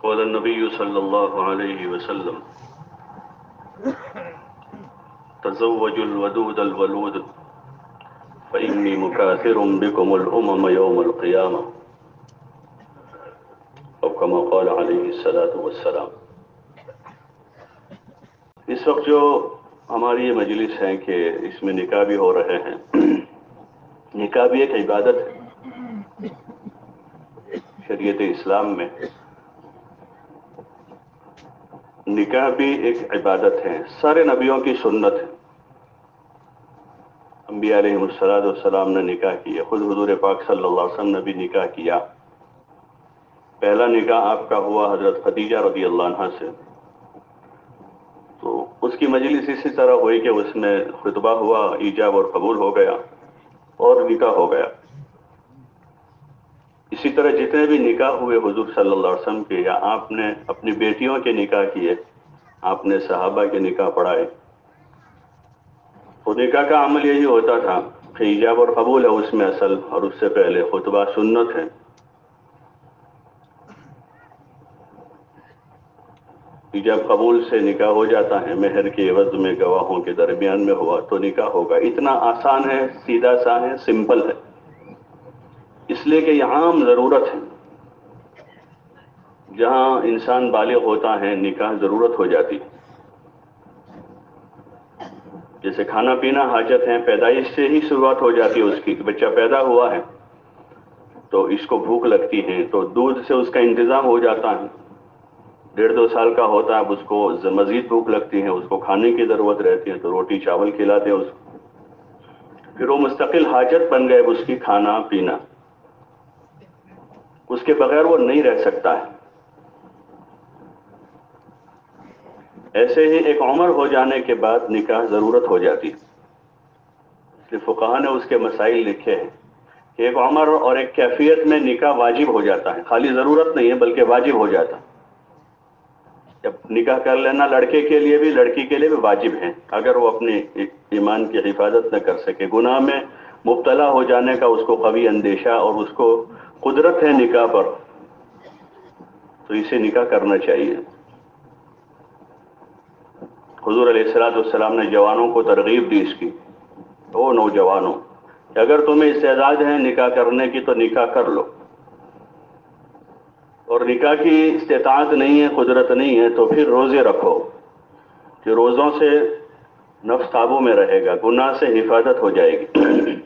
قال النبي صلى الله عليه وسلم تزوجوا الودود الولود فإني مكاثر بكم الأمم يوم القيامة أو كما قال عليه الصلاة والسلام۔ اس وقت جو ہماری یہ مجلس ہے کہ اس میں نکاح بھی ہو رہے ہیں، نکاح بھی ایک عبادت ہے شریعت اسلام میں، نکاح بھی ایک عبادت ہے، سارے نبیوں کی سنت ہے، انبیاء علیہ السلام نے نکاح کیا، خود حضور پاک صلی اللہ علیہ وسلم نے بھی نکاح کیا۔ پہلا نکاح آپ کا ہوا حضرت خدیجہ رضی اللہ عنہا سے، تو اس کی مجلس اسی طرح ہوئی کہ اس میں خطبہ ہوا، ایجاب اور قبول ہو گیا اور نکاح ہو گیا۔ اسی طرح جتنے بھی نکاح ہوئے حضور صلی اللہ علیہ وسلم کے، یا آپ نے اپنی بیٹیوں کے نکاح کیے، آپ نے صحابہ کے نکاح پڑھائے، تو نکاح کا عمل یہی ہوتا تھا کہ ایجاب اور قبول ہے اس میں اصل، اور اس سے پہلے خطبہ سنت ہے۔ ایجاب قبول سے نکاح ہو جاتا ہے، مہر کے عوض میں گواہوں کے درمیان میں ہوا تو نکاح ہوگا۔ اتنا آسان ہے، سیدھا سا ہے، سمپل ہے، اس لیے کہ یہ عام ضرورت ہے۔ جہاں انسان بالغ ہوتا ہے نکاح ضرورت ہو جاتی ہے، جیسے کھانا پینا حاجت ہے، پیدائش سے ہی شروعات ہو جاتی ہے اس کی، بچہ پیدا ہوا ہے تو اس کو بھوک لگتی ہے، تو دودھ سے اس کا انتظام ہو جاتا ہے۔ 1.5-2 سال کا ہوتا ہے، اب اس کو مزید بھوک لگتی ہے، اس کو کھانے کی ضرورت رہتی ہے، تو روٹی چاول کھلاتے ہیں اس کو، پھر وہ مستقل حاجت بن گئے اس کی، کھانا پینا، اس کے بغیر وہ نہیں رہ سکتا ہے۔ ایسے ہی ایک عمر ہو جانے کے بعد نکاح ضرورت ہو جاتی ہے، اس لیے فقہا نے اس کے مسائل لکھے ہیں کہ ایک عمر اور ایک کیفیت میں نکاح واجب ہو جاتا ہے، خالی ضرورت نہیں ہے بلکہ واجب ہو جاتا ہے۔ جب نکاح کر لینا لڑکے کے لیے بھی لڑکی کے لیے بھی واجب ہے، اگر وہ اپنے ایمان کی حفاظت نہ کر سکے، گناہ میں مبتلا ہو جانے کا اس کو قوی اندیشہ اور اس کو قدرت ہے نکاح پر، تو اسے نکاح کرنا چاہیے۔ حضور علیہ السلام نے جوانوں کو ترغیب دی اس کی، او نوجوانوں، کہ اگر تمہیں استعداد ہے نکاح کرنے کی تو نکاح کر لو، اور نکاح کی استطاعت نہیں ہے، قدرت نہیں ہے، تو پھر روزے رکھو کہ روزوں سے نفس قابو میں رہے گا، گناہ سے حفاظت ہو جائے گی۔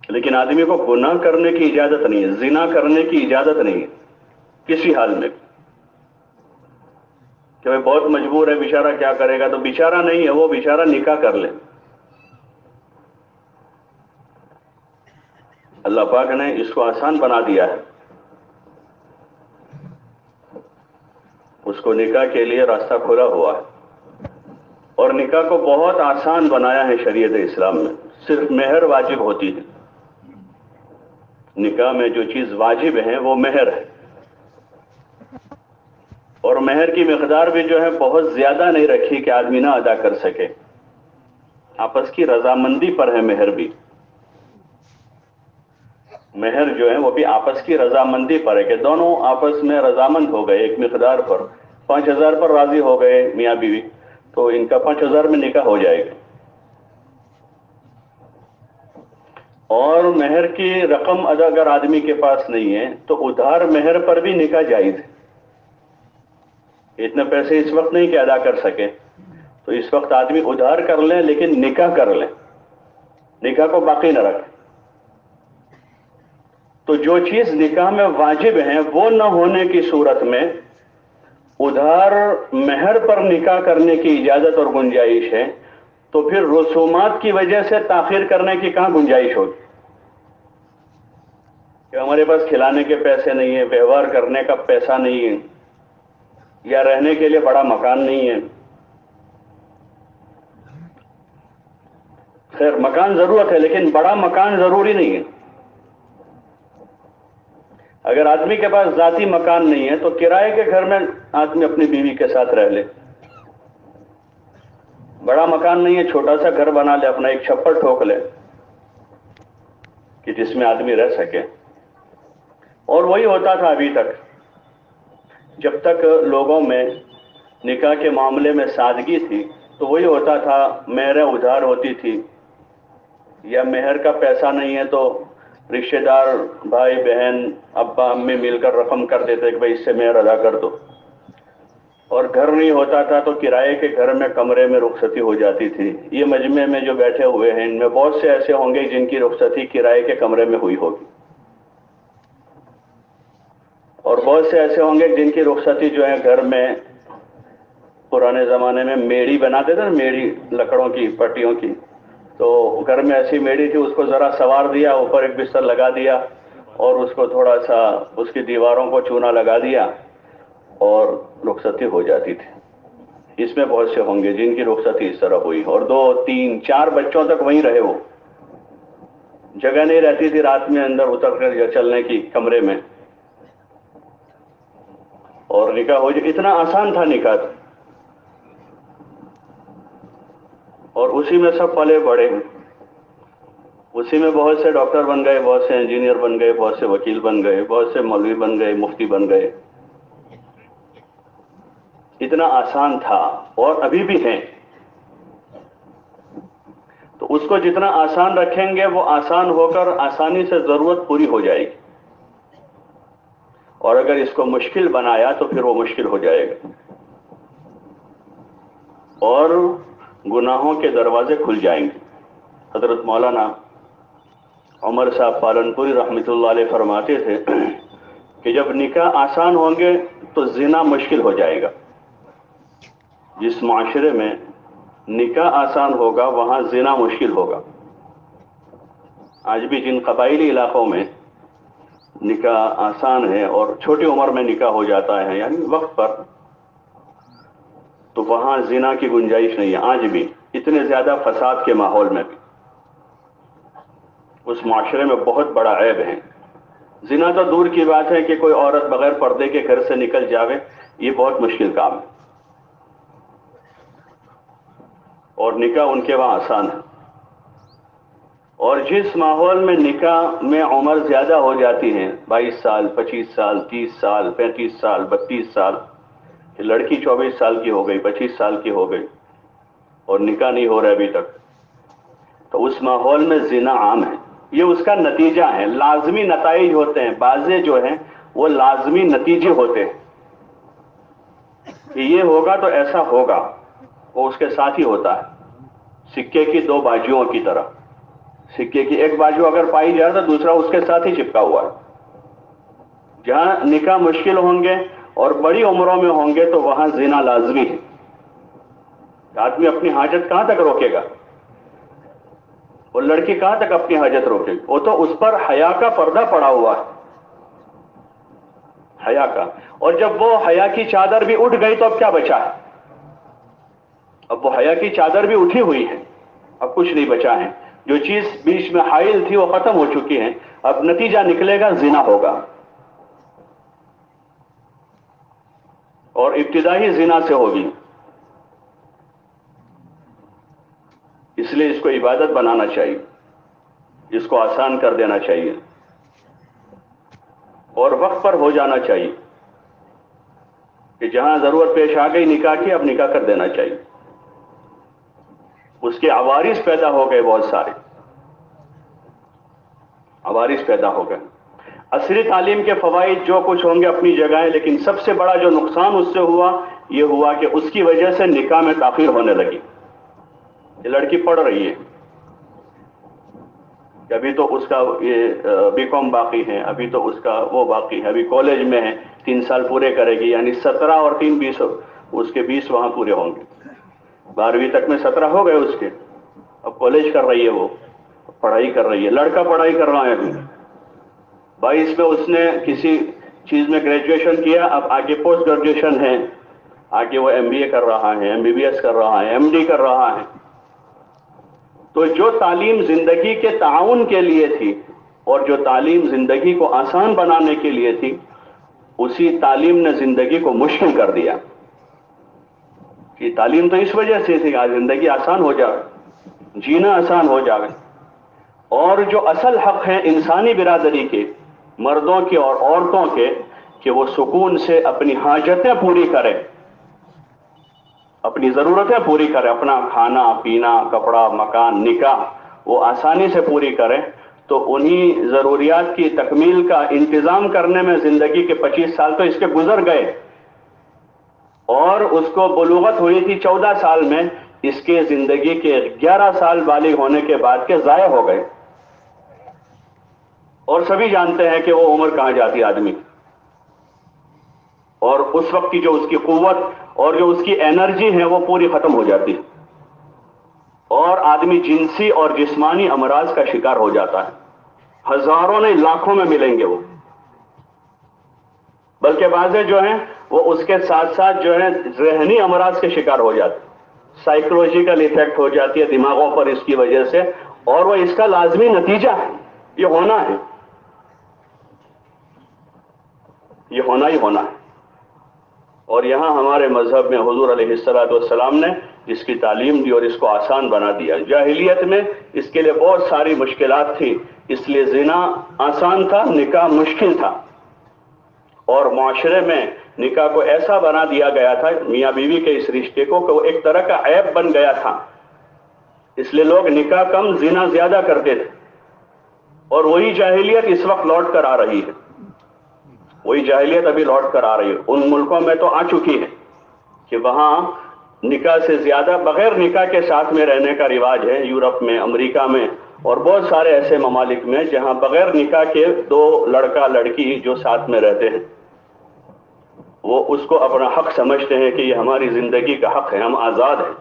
لیکن آدمی کو گناہ کرنے کی اجازت نہیں ہے، زنا کرنے کی اجازت نہیں ہے کسی حال میں، کہ وہ بہت مجبور ہے بیچارہ کیا کرے گا، تو بیچارہ نہیں ہے وہ، بیچارہ نکاح کر لے۔ اللہ پاک نے اس کو آسان بنا دیا ہے، اس کو نکاح کے لیے راستہ کھلا ہوا ہے، اور نکاح کو بہت آسان بنایا ہے شریعت اسلام میں۔ صرف مہر واجب ہوتی ہے، نکاح میں جو چیز واجب ہے وہ مہر ہے، اور مہر کی مقدار بھی جو ہے بہت زیادہ نہیں رکھی کہ آدمی نہ ادا کر سکے، آپس کی رضامندی پر ہے مہر بھی۔ مہر جو ہے وہ بھی آپس کی رضامندی پر ہے کہ دونوں آپس میں رضامند ہو گئے ایک مقدار پر، 5,000 پر راضی ہو گئے میاں بیوی، تو ان کا 5,000 میں نکاح ہو جائے گا۔ اور مہر کی رقم اگر آدمی کے پاس نہیں ہے تو ادھار مہر پر بھی نکاح جائز ہے۔ اتنے پیسے اس وقت نہیں کہ ادا کر سکے، تو اس وقت آدمی ادھار کر لیں لیکن نکاح کر لیں، نکاح کو باقی نہ رکھیں۔ تو جو چیز نکاح میں واجب ہیں وہ نہ ہونے کی صورت میں ادھار مہر پر نکاح کرنے کی اجازت اور گنجائش ہے، تو پھر رسومات کی وجہ سے تاخیر کرنے کی کہاں گنجائش ہوگی کہ ہمارے پاس کھلانے کے پیسے نہیں ہیں، ویوہار کرنے کا پیسہ نہیں ہے، یا رہنے کے لیے بڑا مکان نہیں ہے۔ خیر مکان ضرورت ہے لیکن بڑا مکان ضروری نہیں ہے۔ اگر آدمی کے پاس ذاتی مکان نہیں ہے تو کرائے کے گھر میں آدمی اپنی بیوی کے ساتھ رہ لے، بڑا مکان نہیں ہے چھوٹا سا گھر بنا لے، اپنا ایک چھپر ٹھوک لے کہ جس میں آدمی رہ سکے۔ اور وہی ہوتا تھا ابھی تک، جب تک لوگوں میں نکاح کے معاملے میں سادگی تھی تو وہی ہوتا تھا، مہریں ادھار ہوتی تھی، یا مہر کا پیسہ نہیں ہے تو رشتہ دار بھائی بہن ابا امی مل کر رقم کر دیتے کہ بھائی اس سے مہر ادا کر دو، اور گھر نہیں ہوتا تھا تو کرائے کے گھر میں کمرے میں رخصتی ہو جاتی تھی۔ یہ مجمع میں جو بیٹھے ہوئے ہیں ان میں بہت سے ایسے ہوں گے جن کی رخصتی کرائے کے کمرے میں ہوئی ہوگی، اور بہت سے ایسے ہوں گے جن کی رخصتی جو ہے گھر میں، پرانے زمانے میں میڑی بناتے تھے نا، میڑی لکڑوں کی پٹیوں کی، تو گھر میں ایسی میڑی تھی، اس کو ذرا سوار دیا، اوپر ایک بستر لگا دیا اور اس کو تھوڑا سا اس کی دیواروں کو چونا لگا دیا اور رخصتی ہو جاتی تھی۔ اس میں بہت سے ہوں گے جن کی رخصتی اس طرح ہوئی، اور 2 3 4 بچوں تک وہیں رہے، وہ جگہ نہیں رہتی تھی رات میں اندر اتر کر یا چلنے کی کمرے میں، اور نکاح ہو جائے۔ اتنا آسان تھا نکاح، اور اسی میں سب پلے بڑے ہیں، اسی میں بہت سے ڈاکٹر بن گئے، بہت سے انجینئر بن گئے، بہت سے وکیل بن گئے، بہت سے مولوی بن گئے، مفتی بن گئے۔ اتنا آسان تھا، اور ابھی بھی ہیں، تو اس کو جتنا آسان رکھیں گے وہ آسان ہو کر آسانی سے ضرورت پوری ہو جائے گی، اور اگر اس کو مشکل بنایا تو پھر وہ مشکل ہو جائے گا، اور گناہوں کے دروازے کھل جائیں گے۔ حضرت مولانا عمر صاحب پالنپوری رحمۃ اللہ علیہ فرماتے تھے کہ جب نکاح آسان ہوں گے تو زنا مشکل ہو جائے گا۔ جس معاشرے میں نکاح آسان ہوگا وہاں زنا مشکل ہوگا۔ آج بھی جن قبائلی علاقوں میں نکاح آسان ہے اور چھوٹی عمر میں نکاح ہو جاتا ہے، یعنی وقت پر، تو وہاں زنا کی گنجائش نہیں ہے۔ آج بھی اتنے زیادہ فساد کے ماحول میں بھی اس معاشرے میں بہت بڑا عیب ہے۔ زنا تو دور کی بات ہے کہ کوئی عورت بغیر پردے کے گھر سے نکل جاوے، یہ بہت مشکل کام ہے، اور نکاح ان کے وہاں آسان ہے۔ اور جس ماحول میں نکاح میں عمر زیادہ ہو جاتی ہے، 22 سال 25 سال 30 سال 35 سال 32 سال، لڑکی 24 سال کی ہو گئی، 25 سال کی ہو گئی اور نکاح نہیں ہو رہا ابھی تک، تو اس ماحول میں زنا عام ہے۔ یہ اس کا نتیجہ ہے، لازمی نتائج ہوتے ہیں، بعضے جو ہیں وہ لازمی نتیجے ہوتے ہیں کہ یہ ہوگا تو ایسا ہوگا، وہ اس کے ساتھ ہی ہوتا ہے، سکے کی 2 بازوؤں کی طرح۔ سکے کی ایک بازو اگر پائی جائے تو دوسرا اس کے ساتھ ہی چپکا ہوا ہے۔ جہاں نکاح مشکل ہوں گے اور بڑی عمروں میں ہوں گے تو وہاں زنا لازمی ہے۔ آدمی اپنی حاجت کہاں تک روکے گا؟ وہ لڑکی کہاں تک اپنی حاجت روکے گی؟ وہ تو اس پر حیا کا پردہ پڑا ہوا ہے، حیا کا، اور جب وہ حیا کی چادر بھی اٹھ گئی تو اب کیا بچا ہے؟ اب وہ حیا کی چادر بھی اٹھی ہوئی ہے، اب کچھ نہیں بچا ہے۔ جو چیز بیچ میں حائل تھی وہ ختم ہو چکی ہے، اب نتیجہ نکلے گا زنا ہوگا، اور ابتدائی زنا سے ہوگی۔ اس لیے اس کو عبادت بنانا چاہیے، اس کو آسان کر دینا چاہیے، اور وقت پر ہو جانا چاہیے کہ جہاں ضرورت پیش آ گئی نکاح کی، اب نکاح کر دینا چاہیے۔ اس کے عوارض پیدا ہو گئے، بہت سارے عوارض پیدا ہو گئے۔ عصری تعلیم کے فوائد جو کچھ ہوں گے اپنی جگہ ہیں، لیکن سب سے بڑا جو نقصان اس سے ہوا یہ ہوا کہ اس کی وجہ سے نکاح میں تاخیر ہونے لگی۔ یہ لڑکی پڑھ رہی ہے، ابھی تو اس کا یہ بی.کام باقی ہے، ابھی تو اس کا وہ باقی ہے، ابھی کالج میں ہے، 3 سال پورے کرے گی، یعنی 17 اور 3 20، اس کے 20 وہاں پورے ہوں گے۔ 12ویں تک میں 17 ہو گئے اس کے، اب کالج کر رہی ہے، وہ پڑھائی کر رہی ہے، لڑکا پڑھائی کر رہا ہے ابھی 22 میں اس نے کسی چیز میں گریجویشن کیا، اب آگے پوسٹ گریجویشن ہے، آگے وہ MBA کر رہا ہے، MBBS کر رہا ہے، MD کر رہا ہے۔ تو جو تعلیم زندگی کے تعاون کے لیے تھی اور جو تعلیم زندگی کو آسان بنانے کے لیے تھی، اسی تعلیم نے زندگی کو مشکل کر دیا۔ یہ تعلیم تو اس وجہ سے تھی کہ آج زندگی آسان ہو جائے، جینا آسان ہو جائے، اور جو اصل حق ہیں انسانی برادری کے مردوں کی اور عورتوں کے کہ وہ سکون سے اپنی حاجتیں پوری کریں، اپنی ضرورتیں پوری کریں، اپنا کھانا پینا کپڑا مکان نکاح وہ آسانی سے پوری کریں، تو انہی ضروریات کی تکمیل کا انتظام کرنے میں زندگی کے 25 سال تو اس کے گزر گئے، اور اس کو بلوغت ہوئی تھی 14 سال میں، اس کے زندگی کے 11 سال بالغ ہونے کے بعد کے ضائع ہو گئے، اور سبھی جانتے ہیں کہ وہ عمر کہاں جاتی آدمی، اور اس وقت کی جو اس کی قوت اور جو اس کی انرجی ہے وہ پوری ختم ہو جاتی، اور آدمی جنسی اور جسمانی امراض کا شکار ہو جاتا ہے، ہزاروں نہیں لاکھوں میں ملیں گے وہ، بلکہ بعضے جو ہیں وہ اس کے ساتھ ساتھ جو ہے ذہنی امراض کے شکار ہو جاتے، سائیکولوجیکل ایفیکٹ ہو جاتی ہے دماغوں پر اس کی وجہ سے، اور وہ اس کا لازمی نتیجہ ہے، یہ ہونا ہے، یہ ہونا ہی ہونا ہے۔ اور یہاں ہمارے مذہب میں حضور علیہ السلام نے اس کی تعلیم دی اور اس کو آسان بنا دیا۔ جاہلیت میں اس کے لیے بہت ساری مشکلات تھی، اس لیے زنا آسان تھا، نکاح مشکل تھا، اور معاشرے میں نکاح کو ایسا بنا دیا گیا تھا میاں بیوی کے اس رشتے کو کہ وہ ایک طرح کا عیب بن گیا تھا، اس لیے لوگ نکاح کم زنا زیادہ کرتے تھے، اور وہی جاہلیت اس وقت لوٹ کر آ رہی ہے، وہی جاہلیت ابھی لوٹ کر آ رہی ہے، ان ملکوں میں تو آ چکی ہے کہ وہاں نکاح سے زیادہ بغیر نکاح کے ساتھ میں رہنے کا رواج ہے، یورپ میں، امریکہ میں، اور بہت سارے ایسے ممالک میں جہاں بغیر نکاح کے دو لڑکا لڑکی جو ساتھ میں رہتے ہیں وہ اس کو اپنا حق سمجھتے ہیں کہ یہ ہماری زندگی کا حق ہے، ہم آزاد ہیں،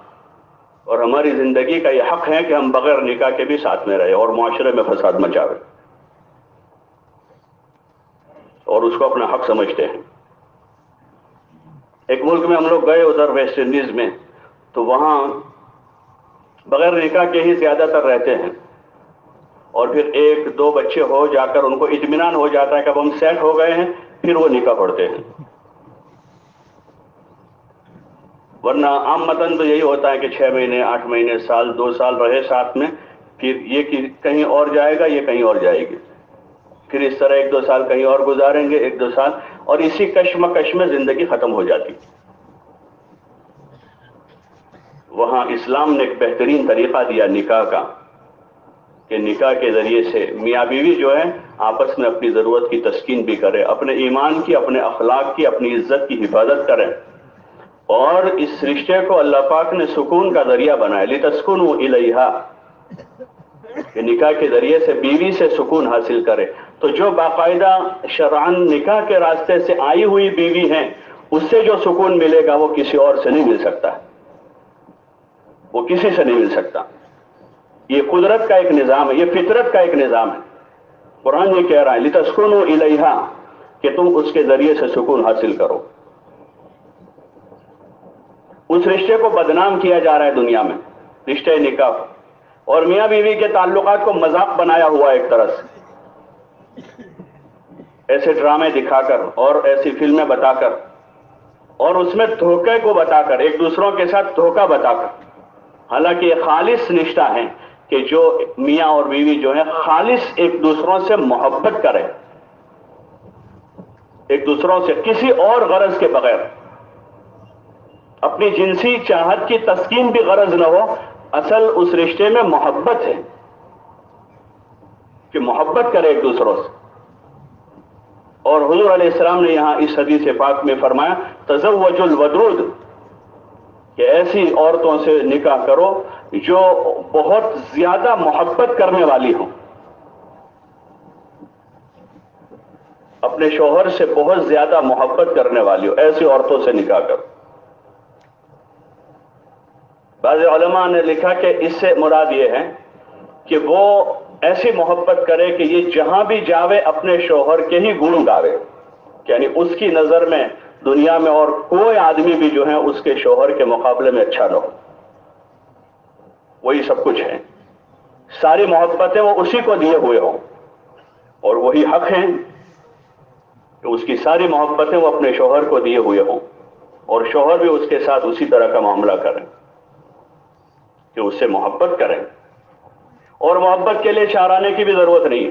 اور ہماری زندگی کا یہ حق ہے کہ ہم بغیر نکاح کے بھی ساتھ میں رہے اور معاشرے میں فساد مچاوے، اور اس کو اپنا حق سمجھتے ہیں۔ ایک ملک میں ہم لوگ گئے ادھر ویسٹ انڈیز میں، تو وہاں بغیر نکاح کے ہی زیادہ تر رہتے ہیں، اور پھر ایک دو بچے ہو جا کر ان کو اطمینان ہو جاتا ہے کہ اب ہم سیٹ ہو گئے ہیں، پھر وہ نکاح پڑھتے ہیں، ورنہ عام متن تو یہی ہوتا ہے کہ 6 مہینے 8 مہینے سال 2 سال رہے ساتھ میں، پھر یہ کہ کہیں اور جائے گا، یہ کہیں اور جائے گی، پھر اس طرح 1 2 سال کہیں اور گزاریں گے، 1 2 سال، اور اسی کشمکش میں زندگی ختم ہو جاتی۔ وہاں اسلام نے ایک بہترین طریقہ دیا نکاح کا، کہ نکاح کے ذریعے سے میاں بیوی جو ہے آپس میں اپنی ضرورت کی تسکین بھی کرے، اپنے ایمان کی، اپنے اخلاق کی، اپنی عزت کی حفاظت کریں، اور اس رشتے کو اللہ پاک نے سکون کا ذریعہ بنایا، لِتَسْكُنُوا إِلَيْهَا، کہ نکاح کے ذریعے سے بیوی سے سکون حاصل کرے۔ تو جو باقاعدہ شرعاً نکاح کے راستے سے آئی ہوئی بیوی ہیں، اس سے جو سکون ملے گا وہ کسی اور سے نہیں مل سکتا، وہ کسی سے نہیں مل سکتا، یہ قدرت کا ایک نظام ہے، یہ فطرت کا ایک نظام ہے۔ قرآن یہ کہہ رہا ہے لِتَسْكُنُوا إِلَيْهَا، کہ تم اس کے ذریعے سے سکون حاصل کرو۔ اس رشتے کو بدنام کیا جا رہا ہے دنیا میں، رشتے نکاح، اور میاں بیوی کے تعلقات کو مذاق بنایا ہوا ہے ایک طرح سے، ایسے ڈرامے دکھا کر اور ایسی فلمیں بتا کر، اور اس میں دھوکے کو بتا کر، ایک دوسروں کے ساتھ دھوکہ بتا کر، حالانکہ یہ خالص رشتہ ہے کہ جو میاں اور بیوی جو ہے خالص ایک دوسروں سے محبت کریں، ایک دوسروں سے کسی اور غرض کے بغیر، اپنی جنسی چاہت کی تسکین بھی غرض نہ ہو، اصل اس رشتے میں محبت ہے کہ محبت کرے ایک دوسروں سے۔ اور حضور علیہ السلام نے یہاں اس حدیث پاک میں فرمایا تزوج الودود، کہ ایسی عورتوں سے نکاح کرو جو بہت زیادہ محبت کرنے والی ہوں، اپنے شوہر سے بہت زیادہ محبت کرنے والی ہو، ایسی عورتوں سے نکاح کرو۔ بعض علماء نے لکھا کہ اس سے مراد یہ ہے کہ وہ ایسی محبت کرے کہ یہ جہاں بھی جاوے اپنے شوہر کے ہی گن گاوے، یعنی اس کی نظر میں دنیا میں اور کوئی آدمی بھی جو ہے اس کے شوہر کے مقابلے میں اچھا نہ ہو، وہی سب کچھ ہے، ساری محبتیں وہ اسی کو دیے ہوئے ہوں، اور وہی حق ہیں کہ اس کی ساری محبتیں وہ اپنے شوہر کو دیے ہوئے ہوں، اور شوہر بھی اس کے ساتھ اسی طرح کا معاملہ کریں کہ اس سے محبت کریں، اور محبت کے لیے شعرانے کی بھی ضرورت نہیں ہے،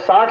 60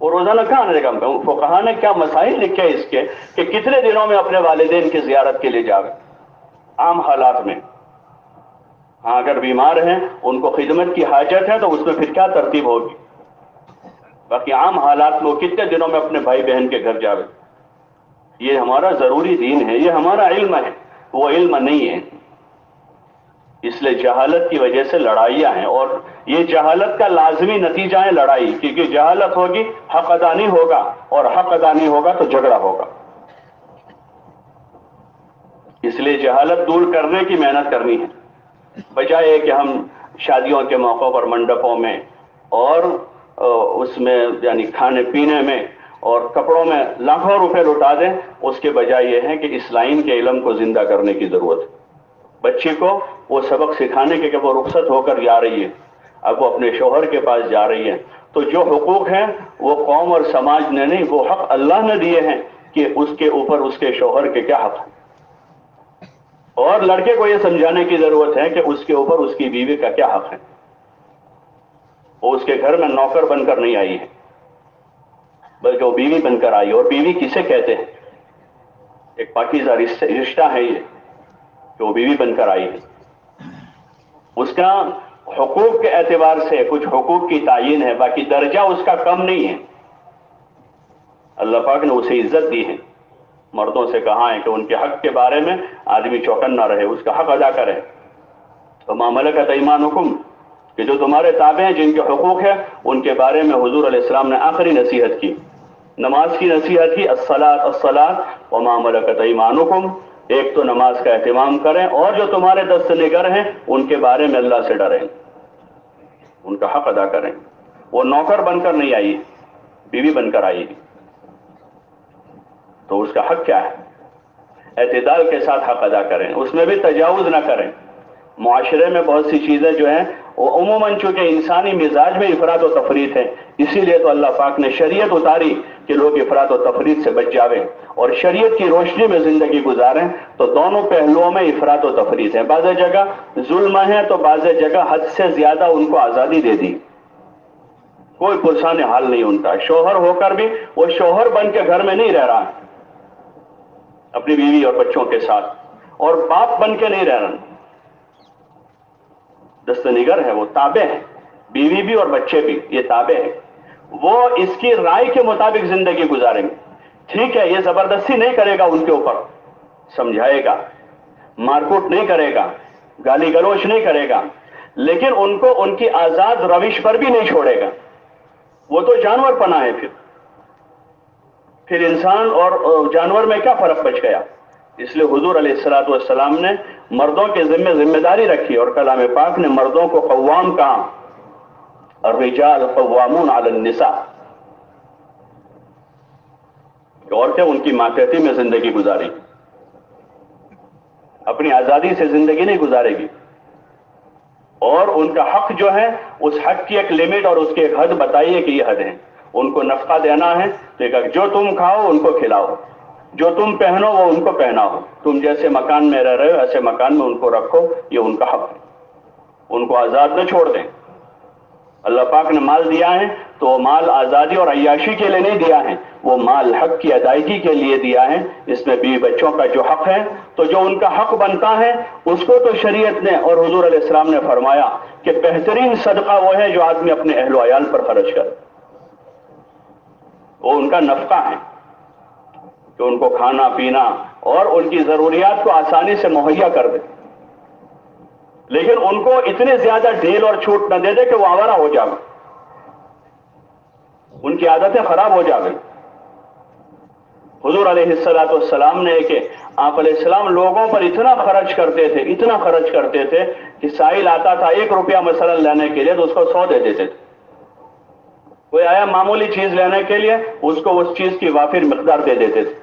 وہ روزانہ کہاں آنے کا؟ فقہا نے کیا مسائل لکھے اس کے کہ کتنے دنوں میں اپنے والدین کی زیارت کے لیے جاوے عام حالات میں. ہاں اگر بیمار ہیں ان کو خدمت کی حاجت ہے تو اس میں پھر کیا ترتیب ہوگی. باقی عام حالات میں وہ کتنے دنوں میں اپنے بھائی بہن کے گھر جاوے. یہ ہمارا ضروری دین ہے, یہ ہمارا علم ہے, وہ علم نہیں ہے. اس لیے جہالت کی وجہ سے لڑائیاں ہیں, اور یہ جہالت کا لازمی نتیجہ ہے لڑائی, کیونکہ جہالت ہوگی حق ادا نہیں ہوگا, اور حق ادا نہیں ہوگا تو جھگڑا ہوگا. اس لیے جہالت دور کرنے کی محنت کرنی ہے, بجائے کہ ہم شادیوں کے موقعوں پر منڈپوں میں اور اس میں یعنی کھانے پینے میں اور کپڑوں میں لاکھوں روپے لٹا دیں. اس کے بجائے یہ ہے کہ اس لائن کے علم کو زندہ کرنے کی ضرورت ہے. بچی کو وہ سبق سکھانے کے کہ وہ رخصت ہو کر جا رہی ہے, اب وہ اپنے شوہر کے پاس جا رہی ہے, تو جو حقوق ہیں وہ قوم اور سماج نے نہیں, وہ حق اللہ نے دیے ہیں کہ اس کے اوپر اس کے شوہر کے کیا حق ہیں. اور لڑکے کو یہ سمجھانے کی ضرورت ہے کہ اس کے اوپر اس کی بیوی کا کیا حق ہے. وہ اس کے گھر میں نوکر بن کر نہیں آئی ہے, بلکہ وہ بیوی بن کر آئی. اور بیوی کسے کہتے ہیں؟ ایک پاکیزہ رشتہ ہے یہ کہ وہ بیوی بن کر آئی ہے. اس کا حقوق کے اعتبار سے کچھ حقوق کی تعین ہے, باقی درجہ اس کا کم نہیں ہے. اللہ پاک نے اسے عزت دی ہے. مردوں سے کہا ہے کہ ان کے حق کے بارے میں آدمی چوکن نہ رہے, اس کا حق ادا کرے. وما ملکت ایمانکم, کہ جو تمہارے تابع ہیں جن کے حقوق ہے ان کے بارے میں حضور علیہ السلام نے آخری نصیحت کی, نماز کی نصیحت کی, الصلاۃ وما ملکت ایمانکم. ایک تو نماز کا اہتمام کریں, اور جو تمہارے دست نگر ہیں ان کے بارے میں اللہ سے ڈریں, ان کا حق ادا کریں. وہ نوکر بن کر نہیں آئی, بیوی بن کر آئی, تو اس کا حق کیا ہے؟ اعتدال کے ساتھ حق ادا کریں, اس میں بھی تجاوز نہ کریں. معاشرے میں بہت سی چیزیں جو ہیں وہ عموماً چونکہ انسانی مزاج میں افراط و تفریط ہے, اسی لیے تو اللہ پاک نے شریعت اتاری کہ لوگ افراط و تفریط سے بچ جاویں اور شریعت کی روشنی میں زندگی گزاریں. تو دونوں پہلوؤں میں افراط و تفریط ہے, بعض جگہ ظلم ہے تو بعض جگہ حد سے زیادہ ان کو آزادی دے دی, کوئی پرسان حال نہیں ان کا. شوہر ہو کر بھی وہ شوہر بن کے گھر میں نہیں رہ رہا اپنی بیوی اور بچوں کے ساتھ, اور باپ بن کے نہیں رہ رہا, دستنگر ہے, وہ تابع ہے. بیوی بھی اور بچے بھی یہ تابع ہے, وہ اس کی رائے کے مطابق زندگی گزاریں گے. ٹھیک ہے, یہ زبردستی نہیں کرے گا ان کے اوپر, سمجھائے گا, مارکوٹ نہیں کرے گا, گالی گلوچ نہیں کرے گا, لیکن ان کو ان کی آزاد روش پر بھی نہیں چھوڑے گا. وہ تو جانور پنا ہے, پھر انسان اور جانور میں کیا فرق بچ گیا؟ اس لیے حضور علیہ الصلوۃ والسلام نے مردوں کے ذمہ داری رکھی, اور کلام پاک نے مردوں کو قوام کہا, الرجال قوامون علی النساء. عورتیں ان کی ماتحتی میں زندگی گزاریں گی, اپنی آزادی سے زندگی نہیں گزارے گی, اور ان کا حق جو ہے اس حق کی ایک لمٹ اور اس کی ایک حد بتائیے کہ یہ حد ہے. ان کو نفقہ دینا ہے تو جو تم کھاؤ ان کو کھلاؤ, جو تم پہنو وہ ان کو پہناؤ, تم جیسے مکان میں رہ رہے ہو ایسے مکان میں ان کو رکھو, یہ ان کا حق ہے. ان کو آزاد نہ چھوڑ دیں. اللہ پاک نے مال دیا ہے تو وہ مال آزادی اور عیاشی کے لیے نہیں دیا ہے, وہ مال حق کی ادائیگی کے لیے دیا ہے. اس میں بیوی بچوں کا جو حق ہے, تو جو ان کا حق بنتا ہے اس کو تو شریعت نے اور حضور علیہ السلام نے فرمایا کہ بہترین صدقہ وہ ہے جو آدمی اپنے اہل و عیال پر خرچ کرے, وہ ان کا نفقہ ہے کہ ان کو کھانا پینا اور ان کی ضروریات کو آسانی سے مہیا کر دے. لیکن ان کو اتنے زیادہ ڈھیل اور چھوٹ نہ دے دے کہ وہ آوارہ ہو جائے, ان کی عادتیں خراب ہو جائیں. حضور علیہ الصلوۃ والسلام نے کہ آپ علیہ السلام لوگوں پر اتنا خرچ کرتے تھے, اتنا خرچ کرتے تھے کہ سائل آتا تھا 1 روپیہ مثلا لینے کے لیے تو اس کو 100 دے دیتے تھے. کوئی آیا معمولی چیز لینے کے لیے اس کو اس چیز کی وافر مقدار دے دیتے تھے.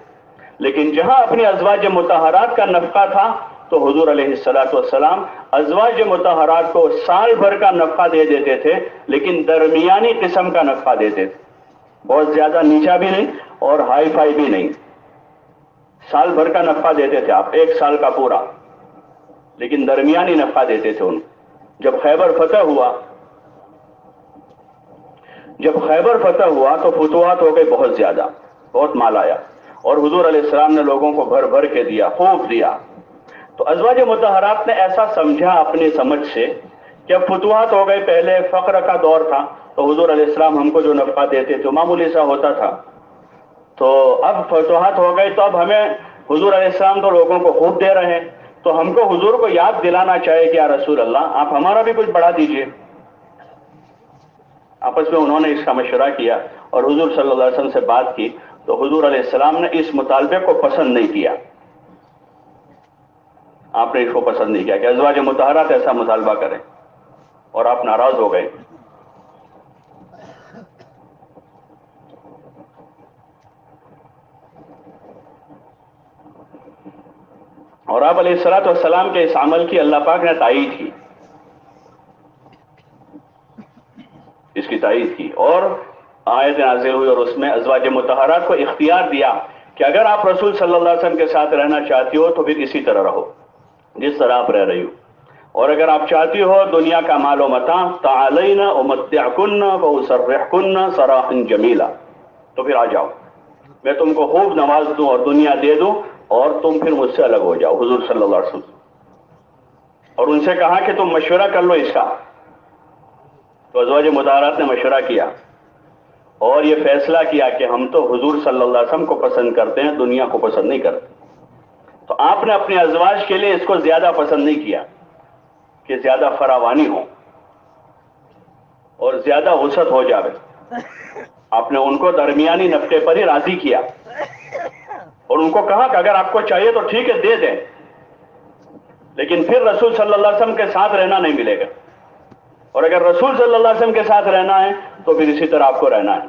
لیکن جہاں اپنی ازواج مطہرات کا نفقہ تھا تو حضور علیہ الصلوۃ والسلام ازواج مطہرات کو سال بھر کا نفقہ دے دیتے تھے, لیکن درمیانی قسم کا نفقہ دیتے تھے, بہت زیادہ نیچا بھی نہیں اور ہائی فائی بھی نہیں. سال بھر کا نفقہ دیتے تھے آپ, 1 سال کا پورا, لیکن درمیانی نفقہ دیتے تھے ان. جب خیبر فتح ہوا جب خیبر فتح ہوا تو فتوحات ہو گئی بہت زیادہ، بہت مال آیا، اور حضور علیہ السلام نے لوگوں کو بھر بھر کے دیا، خوب دیا۔ تو ازواج مطہرات نے ایسا سمجھا اپنی سمجھ سے کہ اب فتوحات ہو گئی، پہلے فقر کا دور تھا تو حضور علیہ السلام ہم کو جو نفقہ دیتے تھے معمولی سا ہوتا تھا، تو اب فتوحات ہو گئی تو اب ہمیں حضور علیہ السلام تو لوگوں کو خوب دے رہے ہیں، تو ہم کو حضور کو یاد دلانا چاہیے کہ یا رسول اللہ آپ ہمارا بھی کچھ بڑھا دیجئے۔ آپس میں انہوں نے اس کا مشورہ کیا اور حضور صلی اللہ علیہ وسلم سے بات کی، تو حضور علیہ السلام نے اس مطالبے کو پسند نہیں کیا۔ آپ نے اس کو پسند نہیں کیا کہ ازواج مطہرات ایسا مطالبہ کریں، اور آپ ناراض ہو گئے۔ اور آپ علیہ الصلوۃ والسلام کے اس عمل کی اللہ پاک نے تائید کی، اس کی تائید کی، اور آیت نازل ہوئی اور اس میں ازواج مطہرات کو اختیار دیا کہ اگر آپ رسول صلی اللہ علیہ وسلم کے ساتھ رہنا چاہتی ہو تو پھر اسی طرح رہو جس طرح آپ رہ رہی ہو، اور اگر آپ چاہتی ہو دنیا کا مال و متاع تعالین امتعکن واسرحکن سراحا جمیلا، تو پھر آ جاؤ، میں تم کو خوب نواز دوں اور دنیا دے دوں اور تم پھر مجھ سے الگ ہو جاؤ، حضور صلی اللہ علیہ وسلم۔ اور ان سے کہا کہ تم مشورہ کر لو اس کا، تو ازواج مطہرات نے مشورہ کیا اور یہ فیصلہ کیا کہ ہم تو حضور صلی اللہ علیہ وسلم کو پسند کرتے ہیں، دنیا کو پسند نہیں کرتے۔ تو آپ نے اپنے ازواج کے لیے اس کو زیادہ پسند نہیں کیا کہ زیادہ فراوانی ہو اور زیادہ وسعت ہو جاوے، آپ نے ان کو درمیانی نفقے پر ہی راضی کیا اور ان کو کہا کہ اگر آپ کو چاہیے تو ٹھیک ہے دے دیں، لیکن پھر رسول صلی اللہ علیہ وسلم کے ساتھ رہنا نہیں ملے گا، اور اگر رسول صلی اللہ علیہ وسلم کے ساتھ رہنا ہے تو پھر اسی طرح آپ کو رہنا ہے۔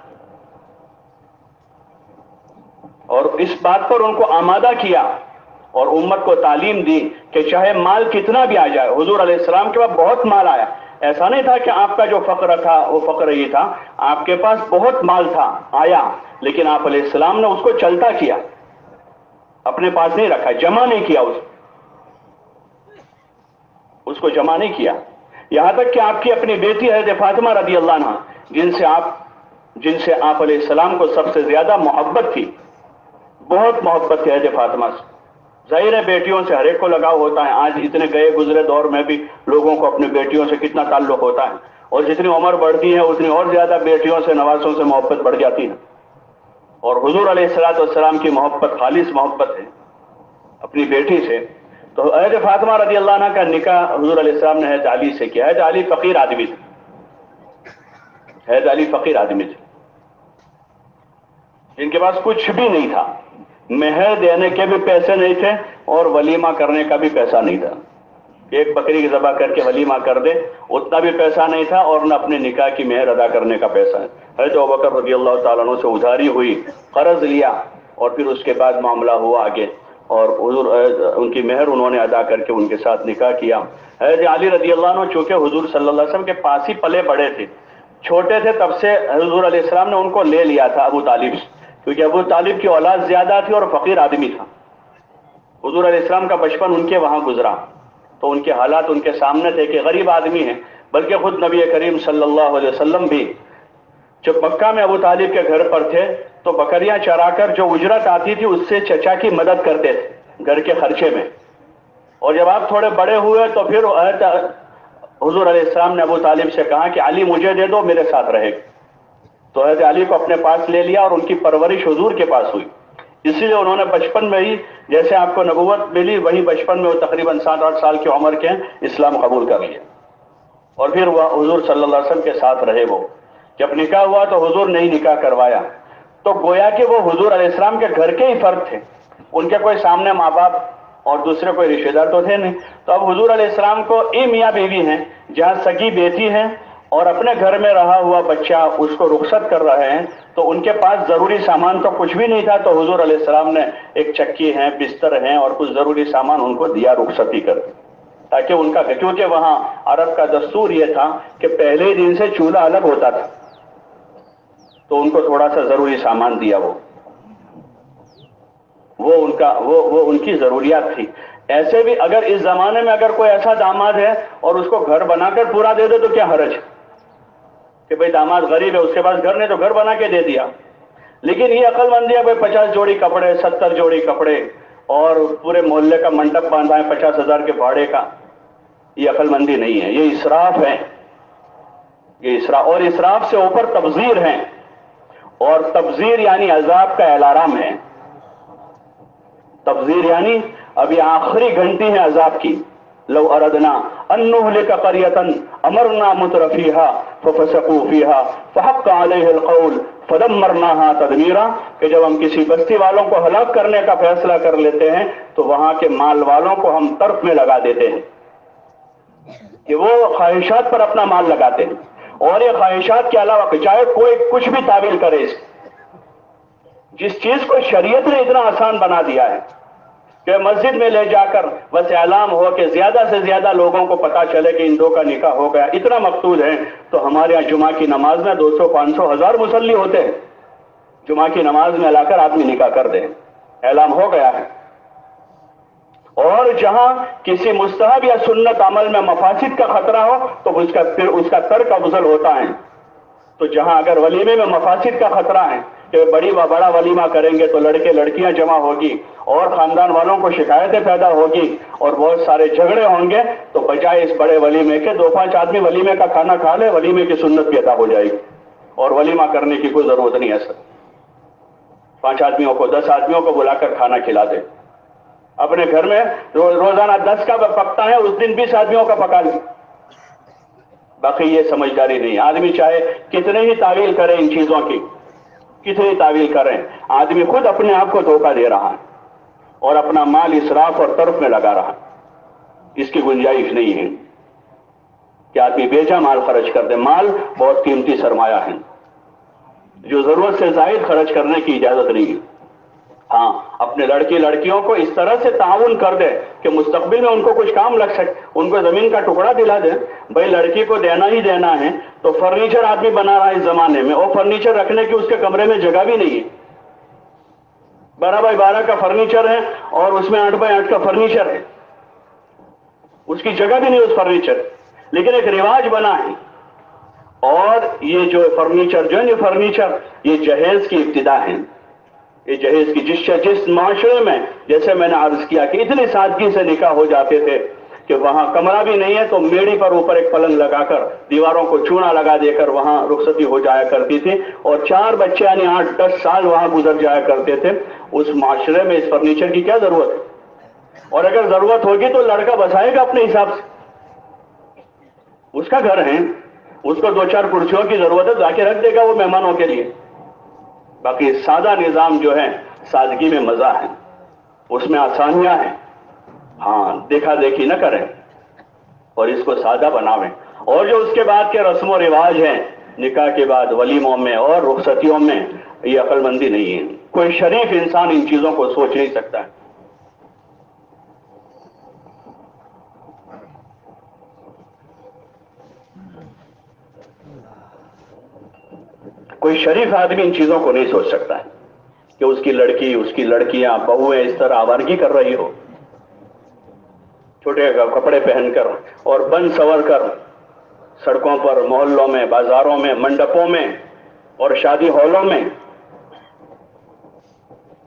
اور اس بات پر ان کو آمادہ کیا اور امت کو تعلیم دی کہ چاہے مال کتنا بھی آ جائے، حضور علیہ السلام کے پاس بہت مال آیا، ایسا نہیں تھا کہ آپ کا جو فقر تھا وہ فقر ہی تھا، آپ کے پاس بہت مال تھا آیا، لیکن آپ علیہ السلام نے اس کو چلتا کیا، اپنے پاس نہیں رکھا، جمع نہیں کیا، اس کو جمع نہیں کیا، یہاں تک کہ آپ کی اپنی بیٹی حضرت فاطمہ رضی اللہ عنہا جن سے آپ علیہ السلام کو سب سے زیادہ محبت تھی، بہت محبت تھی حضرت فاطمہ سے، ظاہر ہے بیٹیوں سے ہر ایک کو لگاؤ ہوتا ہے، آج اتنے گئے گزرے دور میں بھی لوگوں کو اپنی بیٹیوں سے کتنا تعلق ہوتا ہے، اور جتنی عمر بڑھتی ہے اتنی اور زیادہ بیٹیوں سے نوازوں سے محبت بڑھ جاتی ہے، اور حضور علیہ الصلوۃ والسلام کی محبت خالص محبت ہے اپنی بیٹی سے۔ تو حضرت فاطمہ رضی اللہ عنہ کا نکاح حضور علیہ السلام نے حضرت علی سے کیا۔ حضرت علی فقیر آدمی تھے، حضرت علی فقیر آدمی تھے جن کے پاس کچھ بھی نہیں تھا، مہر دینے کے بھی پیسے نہیں تھے اور ولیمہ کرنے کا بھی پیسہ نہیں تھا، ایک بکری کی ذبح کر کے ولیمہ کر دے اتنا بھی پیسہ نہیں تھا، اور نہ اپنے نکاح کی مہر ادا کرنے کا پیسہ ہے۔ حضرت ابوبکر رضی اللہ تعالیٰ عنہ سے ادھاری ہوئی، قرض لیا، اور پھر اس کے بعد معاملہ ہوا آگے، اور حضور ان کی مہر انہوں نے ادا کر کے ان کے ساتھ نکاح کیا۔ حضرت علی رضی اللہ عنہ چونکہ حضور صلی اللہ علیہ وسلم کے پاس ہی پلے بڑے تھے، چھوٹے تھے تب سے حضور علیہ السلام نے ان کو لے لیا تھا ابو طالب سے، کیونکہ ابو طالب کی اولاد زیادہ تھی اور فقیر آدمی تھا، حضور علیہ السلام کا بچپن ان کے وہاں گزرا، تو ان کے حالات ان کے سامنے تھے کہ غریب آدمی ہیں، بلکہ خود نبی کریم صلی اللہ علیہ وسلم بھی جب مکہ میں ابو طالب کے گھر پر تھے تو بکریاں چرا کر جو اجرت آتی تھی اس سے چچا کی مدد کرتے تھے گھر کے خرچے میں، اور جب آپ تھوڑے بڑے ہوئے تو پھر حضور علیہ السلام نے ابو طالب سے کہا کہ علی مجھے دے دو، میرے ساتھ رہے، تو حضرت علی کو اپنے پاس لے لیا اور ان کی پرورش حضور کے پاس ہوئی، اس لیے انہوں نے بچپن میں ہی جیسے آپ کو نبوت ملی وہی بچپن میں وہ تقریباً 7-8 سال کی عمر کے اسلام قبول کر لیا، اور پھر وہ حضور صلی اللہ علیہ وسلم کے ساتھ رہے۔ وہ جب نکاح ہوا تو حضور نے ہی نکاح کروایا، تو گویا کہ وہ حضور علیہ السلام کے گھر کے ہی فرد تھے، ان کے کوئی سامنے ماں باپ اور دوسرے کوئی رشتے دار تو تھے نہیں، تو اب حضور علیہ السلام کو میاں بیوی ہیں، جہاں سگی بیٹی ہے اور اپنے گھر میں رہا ہوا بچہ اس کو رخصت کر رہے ہیں، تو ان کے پاس ضروری سامان تو کچھ بھی نہیں تھا، تو حضور علیہ السلام نے ایک چکی ہے، بستر ہیں اور کچھ ضروری سامان ان کو دیا رخصتی کر، تاکہ ان کا، کیونکہ وہاں عرب کا دستور یہ تھا کہ پہلے دن سے چولہا الگ ہوتا تھا، تو ان کو تھوڑا سا ضروری سامان دیا، وہ ان کی ضروریات تھی۔ ایسے بھی اگر اس زمانے میں اگر کوئی ایسا داماد ہے اور اس کو گھر بنا کر پورا دے دے تو کیا حرج ہے، کہ بھئی داماد غریب ہے، اس کے پاس گھر نہیں تو گھر بنا کے دے دیا. لیکن یہ عقل مندی ہے بھئی 50 جوڑی کپڑے، 70 جوڑی کپڑے اور پورے محلے کا منڈپ باندھا ہے 50,000 کے بھاڑے کا. یہ عقل مندی نہیں ہے، یہ اسراف ہے. یہ اسراف، اور اسراف سے اوپر تبذیر ہے، اور تبذیر یعنی عذاب کا الارم ہے. تبذیر یعنی ابھی آخری گھنٹی ہے عذاب کی. لو اردنا ان نهلك قرية امرنا مترفيها ففسقوا فيها فحق عليه القول فدمرناها تدميرا، کہ جب ہم کسی بستی والوں کو ہلاک کرنے کا فیصلہ کر لیتے ہیں تو وہاں کے مال والوں کو ہم طرف میں لگا دیتے ہیں کہ وہ خواہشات پر اپنا مال لگاتے ہیں. اور یہ خواہشات کے علاوہ چاہے کوئی کچھ بھی تعویل کرے، جس چیز کو شریعت نے اتنا آسان بنا دیا ہے کہ مسجد میں لے جا کر بس اعلام ہو کہ زیادہ سے زیادہ لوگوں کو پتا چلے کہ ان دو کا نکاح ہو گیا، اتنا مقصود ہے. تو ہمارے یہاں جمعہ کی نماز میں 200 500 1000 مصلی ہوتے ہیں. جمعہ کی نماز میں لا کر آدمی نکاح کر دے، اعلام ہو گیا ہے. اور جہاں کسی مستحب یا سنت عمل میں مفاسد کا خطرہ ہو تو پھر اس کا ترک افضل ہوتا ہے. تو جہاں اگر ولیمے میں مفاسد کا خطرہ ہے کہ بڑا ولیمہ کریں گے تو لڑکے لڑکیاں جمع ہوگی اور خاندان والوں کو شکایتیں پیدا ہوگی اور بہت سارے جھگڑے ہوں گے، تو بجائے اس بڑے ولیمے کے 2-5 آدمی ولیمے کا کھانا کھا لے، ولیمے کی سنت بھی ادا ہو جائے گی اور ولیمہ کرنے کی کوئی ضرورت نہیں ہے. سر 5 آدمیوں کو 10 آدمیوں کو بلا کر کھانا کھلا دے. اپنے گھر میں روزانہ 10 کا پکتا ہے، اس دن 20 آدمیوں کا پکا لے. باقی یہ سمجھداری نہیں. آدمی چاہے کتنے ہی تعویل کرے ان چیزوں کی، کتنی تعویل کریں، آدمی خود اپنے آپ کو دھوکہ دے رہا ہے اور اپنا مال اسراف اور طرف میں لگا رہا ہے. اس کی گنجائش نہیں ہے کہ آدمی بیجا مال خرچ کر دے. مال بہت قیمتی سرمایہ ہے جو ضرورت سے زائد خرچ کرنے کی اجازت نہیں ہے. ہاں، اپنے لڑکی لڑکیوں کو اس طرح سے تعاون کر دے کہ مستقبل میں ان کو کچھ کام لگ سکے. ان کو زمین کا ٹکڑا دلا دے، بھائی لڑکی کو دینا ہی دینا ہے تو فرنیچر آدمی بنا رہا ہے اس زمانے میں، اور فرنیچر رکھنے کی اس کے کمرے میں جگہ بھی نہیں ہے. 12x12 کا فرنیچر ہے اور اس میں 8x8 کا فرنیچر ہے، اس کی جگہ بھی نہیں اس فرنیچر. لیکن ایک رواج بنا ہے. اور یہ جو فرنیچر یہ فرنیچر یہ جہیز کی ابتدا ہے. یہ جہیز کی جس معاشرے میں، جیسے میں نے عرض کیا کہ اتنی سادگی سے نکاح ہو جاتے تھے کہ وہاں کمرہ بھی نہیں ہے تو میڑی پر اوپر ایک پلنگ لگا کر دیواروں کو چونا لگا دے کر وہاں رخصتی ہو جایا کرتی تھی اور 4 بچے یعنی 8-10 سال وہاں گزر جایا کرتے تھے. اس معاشرے میں اس فرنیچر کی کیا ضرورت ہے؟ اور اگر ضرورت ہوگی تو لڑکا بسائے گا اپنے حساب سے، اس کا گھر ہے، اس کو 2-4 کرسیوں کی ضرورت ہے، لا کے رکھ دے گا وہ مہمانوں کے لیے. باقی سادہ نظام جو ہے، سادگی میں مزہ ہے، اس میں آسانیاں ہیں. ہاں، دیکھا دیکھی نہ کریں اور اس کو سادہ بناویں. اور جو اس کے بعد کے رسم و رواج ہیں نکاح کے بعد ولیموں میں اور رخصتیوں میں، یہ عقل مندی نہیں ہے. کوئی شریف انسان ان چیزوں کو سوچ نہیں سکتا ہے. کوئی شریف آدمی ان چیزوں کو نہیں سوچ سکتا ہے کہ اس کی لڑکی، اس کی لڑکیاں، بہویں اس طرح آوارگی کر رہی ہو، چھوٹے کپڑے پہن کر اور بن سور کر سڑکوں پر، محلوں میں، بازاروں میں، منڈپوں میں اور شادی ہالوں میں.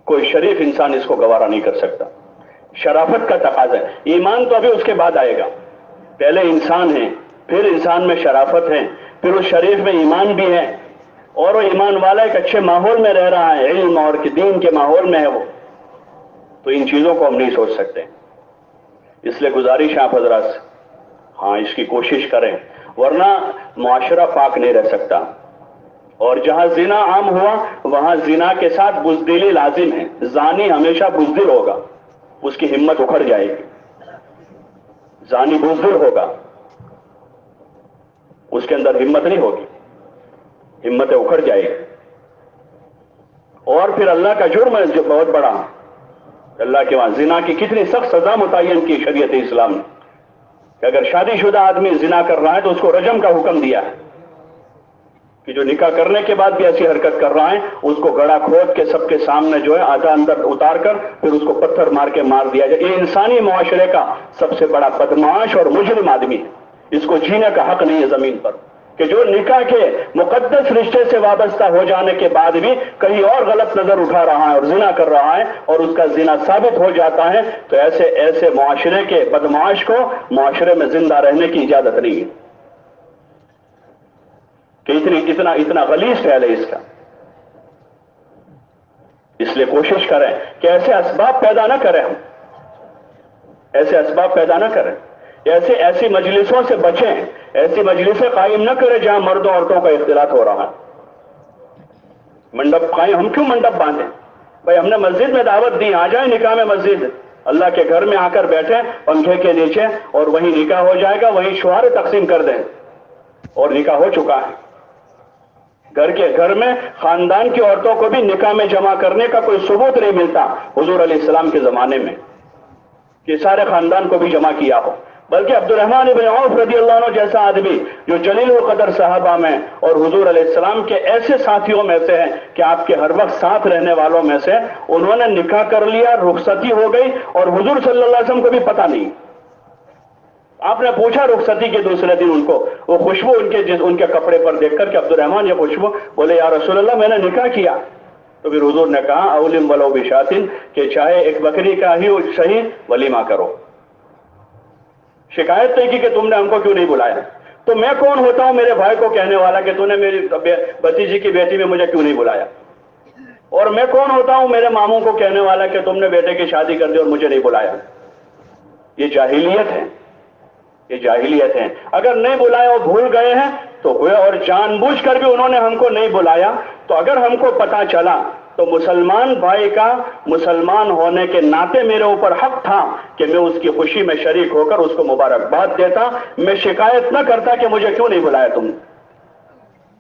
کوئی شریف انسان اس کو گوارا نہیں کر سکتا. شرافت کا تقاضا ہے. ایمان تو ابھی اس کے بعد آئے گا. پہلے انسان ہے، پھر انسان میں شرافت ہے، پھر اس شریف میں ایمان بھی ہے اور وہ ایمان والا ایک اچھے ماحول میں رہ رہا ہے، علم اور دین کے ماحول میں ہے وہ. تو ان چیزوں کو ہم نہیں سوچ سکتے. اس لیے گزارش آپ حضرات سے، ہاں اس کی کوشش کریں، ورنہ معاشرہ پاک نہیں رہ سکتا. اور جہاں زنا عام ہوا وہاں زنا کے ساتھ بزدلی لازم ہے. زانی ہمیشہ بزدل ہوگا، اس کی ہمت اکھڑ جائے گی. زانی بزدل ہوگا، اس کے اندر ہمت نہیں ہوگی، ہمت اکھڑ جائے گی. اور پھر اللہ کا جرم ہے جو بہت بڑا. اللہ کے وہاں زنا کی کتنی سخت سزا متعین کی شریعت اسلام نے کہ اگر شادی شدہ آدمی زنا کر رہا ہے تو اس کو رجم کا حکم دیا ہے کہ جو نکاح کرنے کے بعد بھی ایسی حرکت کر رہا ہے اس کو گڑا کھود کے سب کے سامنے جو ہے آدھا اندر اتار کر پھر اس کو پتھر مار کے مار دیا جائے. یہ انسانی معاشرے کا سب سے بڑا بدمعاش اور مجرم آدمی ہے. اس کو جینے کا حق نہیں ہے زمین پر. کہ جو نکاح کے مقدس رشتے سے وابستہ ہو جانے کے بعد بھی کہیں اور غلط نظر اٹھا رہا ہے اور زنا کر رہا ہے اور اس کا زنا ثابت ہو جاتا ہے، تو ایسے معاشرے کے بدمعاش کو معاشرے میں زندہ رہنے کی اجازت نہیں ہے کہ اتنا غلیظ فعل ہے اس کا۔ اس لیے کوشش کریں کہ ایسے اسباب پیدا نہ کریں، ہم ایسے اسباب پیدا نہ کریں، ایسی مجلسوں سے بچیں، ایسی مجلسیں قائم نہ کریں جہاں مردوں عورتوں کا اختلاط ہو رہا ہے۔ منڈپ قائم، ہم کیوں منڈپ باندھیں؟ بھائی ہم نے مسجد میں دعوت دی، آ جائیں نکاح میں مسجد، اللہ کے گھر میں آ کر بیٹھیں پنکھے کے نیچے اور وہیں نکاح ہو جائے گا، وہیں شوہر تقسیم کر دیں اور نکاح ہو چکا ہے۔ گھر میں خاندان کی عورتوں کو بھی نکاح میں جمع کرنے کا کوئی ثبوت نہیں ملتا حضور علیہ السلام کے زمانے میں کہ سارے خاندان کو بھی جمع کیا ہو، بلکہ عبدالرحمن بن عوف رضی اللہ عنہ جیسا آدمی جو جلیل القدر صحابہ میں اور حضور علیہ السلام کے ایسے ساتھیوں میں سے ہیں کہ آپ کے ہر وقت ساتھ رہنے والوں میں سے، انہوں نے نکاح کر لیا، رخصتی ہو گئی اور حضور صلی اللہ علیہ وسلم کو بھی پتہ نہیں۔ آپ نے پوچھا رخصتی کے دوسرے دن ان کو، وہ خوشبو ان کے کپڑے پر دیکھ کر کہ عبدالرحمن یہ خوشبو، بولے یا رسول اللہ میں نے نکاح کیا۔ تو پھر حضور نے کہا اولم ولو بشاتن، کہ چاہے ایک بکری کا ہی صحیح ولیمہ کرو۔ شکایت نہیں کی کہ تم نے ہم کو کیوں نہیں بلایا۔ تو میں کون ہوتا ہوں میرے بھائی کو کہنے والا کہ تو نے میری بھتیجی کی بیٹی میں مجھے کیوں نہیں بلایا، اور میں کون ہوتا ہوں میرے ماموں کو کہنے والا کہ تم نے بیٹے کی شادی کر دی اور مجھے نہیں بلایا۔ یہ جاہلیت ہے، یہ جاہلیت ہے۔ اگر نہیں بلایا اور بھول گئے ہیں تو ہوئے، اور جان بوجھ کر بھی انہوں نے ہم کو نہیں بلایا تو اگر ہم کو پتا چلا تو مسلمان بھائی کا مسلمان ہونے کے ناطے میرے اوپر حق تھا کہ میں اس کی خوشی میں شریک ہو کر اس کو مبارکباد دیتا، میں شکایت نہ کرتا کہ مجھے کیوں نہیں بلایا تم نے،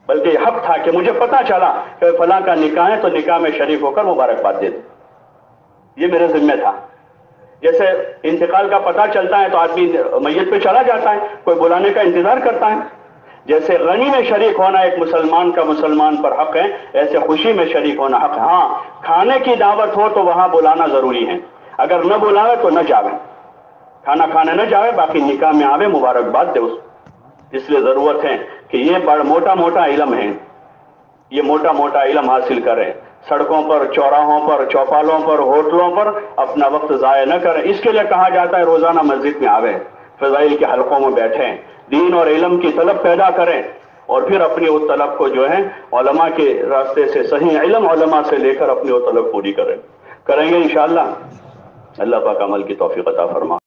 بلکہ یہ حق تھا کہ مجھے پتا چلا کہ فلاں کا نکاح ہے تو نکاح میں شریک ہو کر مبارکباد دے دوں، یہ میرے ذمہ تھا۔ جیسے انتقال کا پتہ چلتا ہے تو آدمی میت پہ چلا جاتا ہے، کوئی بلانے کا انتظار کرتا ہے، جیسے غنی میں شریک ہونا ایک مسلمان کا مسلمان پر حق ہے، ایسے خوشی میں شریک ہونا حق ہے۔ ہاں کھانے کی دعوت ہو تو وہاں بلانا ضروری ہے، اگر نہ بلاوے تو نہ جاوے، کھانا کھانے نہ جاوے، باقی نکاح میں آوے مبارکباد دے اس لیے ضرورت ہے کہ یہ موٹا علم ہے، یہ موٹا علم حاصل کریں، سڑکوں پر، چوراہوں پر، چوپالوں پر، ہوٹلوں پر اپنا وقت ضائع نہ کریں۔ اس کے لیے کہا جاتا ہے روزانہ مسجد میں آویں، فضائل کے حلقوں میں بیٹھیں، دین اور علم کی طلب پیدا کریں، اور پھر اپنی وہ طلب کو جو ہے علماء کے راستے سے، صحیح علم علماء سے لے کر اپنی وہ طلب پوری کریں گے انشاءاللہ۔ اللہ پاک عمل کی توفیق عطا فرما۔